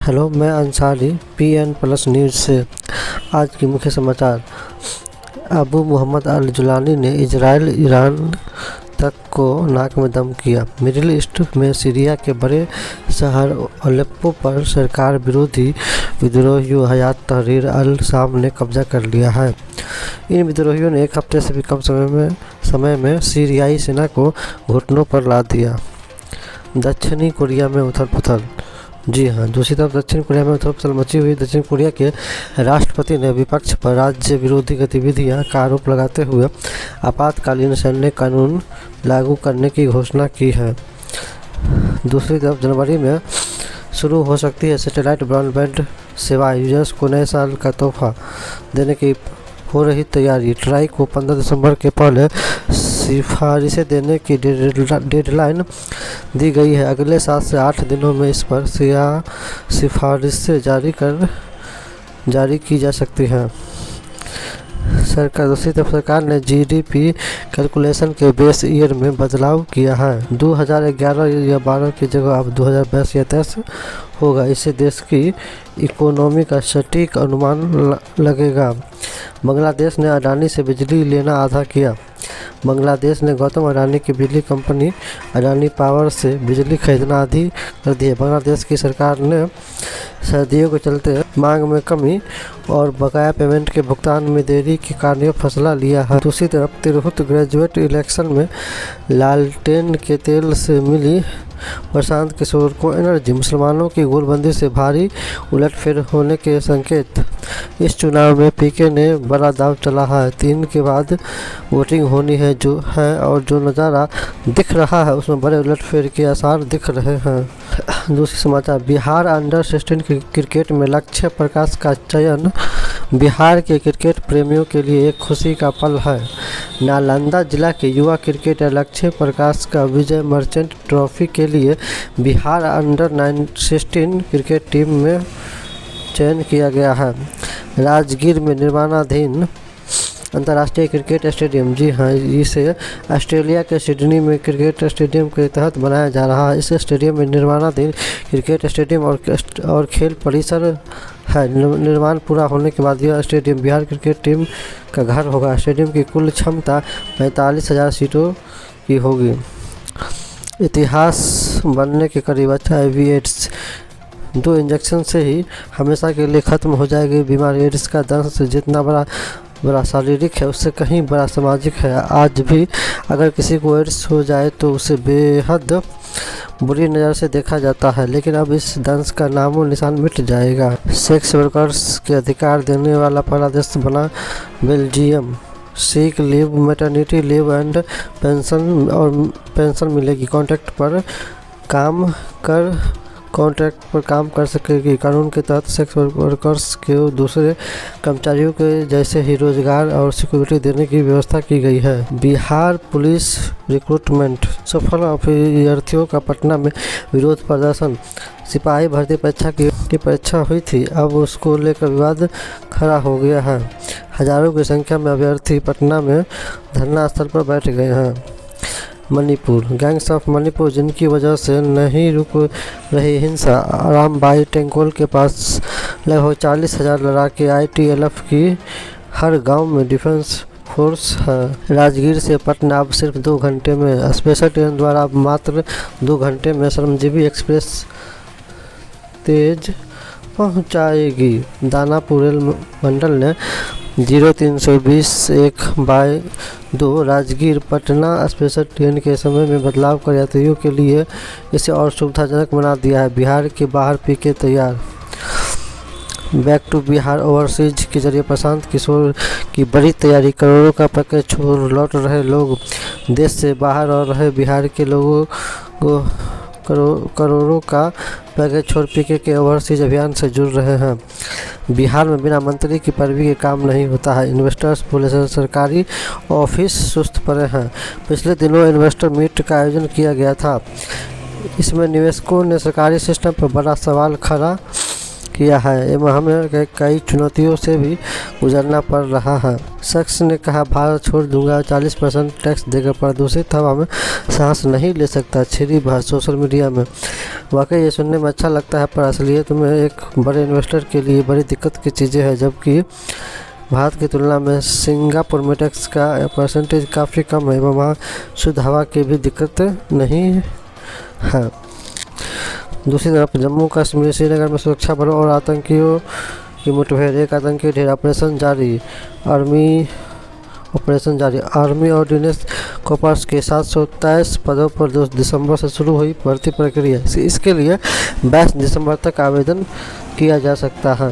Hello, मैं Ansari PN plus news से। आज की मुख्य समाचार। अबू मोहम्मद अल जुलानी ने इजराइल ईरान तक को नाक में दम किया। मिडिल ईस्ट में सीरिया के बड़े शहर अलेप्पो पर सरकार विरोधी विद्रोहियों हयात तहरीर अल शाम ने कब्जा कर लिया है। इन विद्रोहियों ने एक हफ्ते से भी कम समय में सीरियाई सेना को घुटनों पर ला दिया। दक्षिणी कोरिया में उथल-पुथल। जी हाँ, दूसरी तरफ दक्षिण कोरिया में उथल-पुथल मची हुई। दक्षिण कोरिया के राष्ट्रपति ने विपक्ष पर राज्य विरोधी गतिविधियां का आरोप लगाते हुए आपातकालीन सैन्य कानून लागू करने की घोषणा की है। दूसरी तरफ जनवरी में शुरू हो सकती है सैटेलाइट ब्रॉडबैंड सेवा। यूजर्स को नए साल का तोहफा देने की हो रही तैयारी। ट्राई को 15 दिसंबर के पहले सिफारिशें देने की डेडलाइन दी गई है। अगले 7 से 8 दिनों में इस पर सिफारिशें जारी की जा सकती हैं। दूसरी तरफ सरकार ने जीडीपी कैलकुलेशन के बेस ईयर में बदलाव किया है। 2011 या 12 की जगह अब 2022 या 23 होगा। इससे देश की इकोनॉमी का सटीक अनुमान लगेगा। बांग्लादेश ने अडानी से बिजली लेना आधा किया। बांग्लादेश ने गौतम अडानी की बिजली कंपनी अडानी पावर से बिजली खरीदना आधी कर दी है। बांग्लादेश की सरकार ने सर्दियों के चलते मांग में कमी और बकाया पेमेंट के भुगतान में देरी के कारण यह फैसला लिया है। दूसरी तरफ तिरहुत ग्रेजुएट इलेक्शन में लालटेन के तेल से मिली प्रशांत किशोर को एनर्जी। मुसलमानों की गोलबंदी से भारी उलटफेर होने के संकेत। इस चुनाव में पीके ने बड़ा दाव चला है। 3 के बाद वोटिंग होनी है और जो नज़ारा दिख रहा है उसमें बड़े उलटफेर के आसार दिख रहे हैं। दूसरी समाचार। बिहार अंडर 16 क्रिकेट में लक्ष्य प्रकाश का चयन बिहार के क्रिकेट प्रेमियों के लिए एक खुशी का पल है। नालंदा जिला के युवा क्रिकेटर लक्ष्य प्रकाश का विजय मर्चेंट ट्रॉफी के लिए बिहार अंडर 16 क्रिकेट टीम में चयन किया गया है। राजगीर में निर्माणाधीन अंतर्राष्ट्रीय क्रिकेट स्टेडियम। जी हाँ, इसे ऑस्ट्रेलिया के सिडनी में क्रिकेट स्टेडियम के तहत बनाया जा रहा है। इस स्टेडियम में निर्माणाधीन क्रिकेट स्टेडियम और खेल परिसर है। निर्माण पूरा होने के बाद यह स्टेडियम बिहार क्रिकेट टीम का घर होगा। स्टेडियम की कुल क्षमता 45,000 सीटों की होगी। इतिहास बनने के करीब। HIV एड्स 2 इंजेक्शन से ही हमेशा के लिए ख़त्म हो जाएगी बीमारी। एड्स का दंश जितना बड़ा शारीरिक है उससे कहीं बड़ा सामाजिक है। आज भी अगर किसी को एड्स हो जाए तो उसे बेहद बुरी नज़र से देखा जाता है, लेकिन अब इस दंश का नामो निशान मिट जाएगा। सेक्स वर्कर्स के अधिकार देने वाला पहला देश बना Belgium. Sick leave, maternity leave and pension मिलेगी। कॉन्ट्रैक्ट पर काम कर सकेगी। कानून के तहत सेक्स वर्कर्स के दूसरे कर्मचारियों के जैसे ही रोजगार और सिक्योरिटी देने की व्यवस्था की गई है। Bihar police recruitment. सफल अभ्यर्थियों का पटना में विरोध प्रदर्शन। सिपाही भर्ती परीक्षा की परीक्षा हुई थी, अब उसको लेकर विवाद खड़ा हो गया है। हजारों की संख्या में अभ्यर्थी पटना में धरना स्थल पर बैठ गए हैं। मणिपुर। गैंग्स ऑफ मणिपुर, जिनकी वजह से नहीं रुक रही हिंसा। रामबाई टेंकोल के पास लगभग 40,000 लड़ाके। ITLF की हर गांव में डिफेंस फोर्स है। राजगीर से पटना अब सिर्फ 2 घंटे में। स्पेशल ट्रेन द्वारा अब मात्र 2 घंटे में श्रमजीवी एक्सप्रेस तेज पहुंचाएगी। दानापुर रेल मंडल ने 0320/1/2 राजगीर पटना स्पेशल ट्रेन के समय में बदलाव कर यात्रियों के लिए इसे और सुविधाजनक बना दिया है। बिहार के बाहर पीके तैयार। बैक टू बिहार ओवरसीज के जरिए प्रशांत किशोर की बड़ी तैयारी। करोड़ों का पैकेज छोड़ लौट रहे लोग देश से बाहर और रहे बिहार के लोगों को करोड़ों का पैकेज छोड़ पीके के ओवरसीज अभियान से जुड़ रहे हैं। बिहार में बिना मंत्री की पैरवी के काम नहीं होता है। इन्वेस्टर्स बोले सरकारी ऑफिस सुस्त पड़े हैं। पिछले दिनों इन्वेस्टर मीट का आयोजन किया गया था। इसमें निवेशकों ने सरकारी सिस्टम पर बड़ा सवाल खड़ा किया है एवं हमें कई चुनौतियों से भी गुजरना पड़ रहा है। शख्स ने कहा, भारत छोड़ दूंगा, 40% टैक्स देकर प्रदूषित हवा में सांस नहीं ले सकता। छिड़ी बहस सोशल मीडिया में। वाकई ये सुनने में अच्छा लगता है, पर असलियत में एक बड़े इन्वेस्टर के लिए बड़ी दिक्कत की चीज़ें हैं। जबकि भारत की तुलना में सिंगापुर में टैक्स का परसेंटेज काफ़ी कम है एवं वहाँ शुद्ध हवा की भी दिक्कत नहीं है। दूसरी तरफ जम्मू कश्मीर श्रीनगर में सुरक्षा बलों और आतंकियों की मुठभेड़, एक आतंकी ढेर आर्मी ऑर्डिनेंस कॉर्प्स के 723 पदों पर 2 दिसंबर से शुरू हुई भर्ती प्रक्रिया। इसके लिए 22 दिसंबर तक आवेदन किया जा सकता है।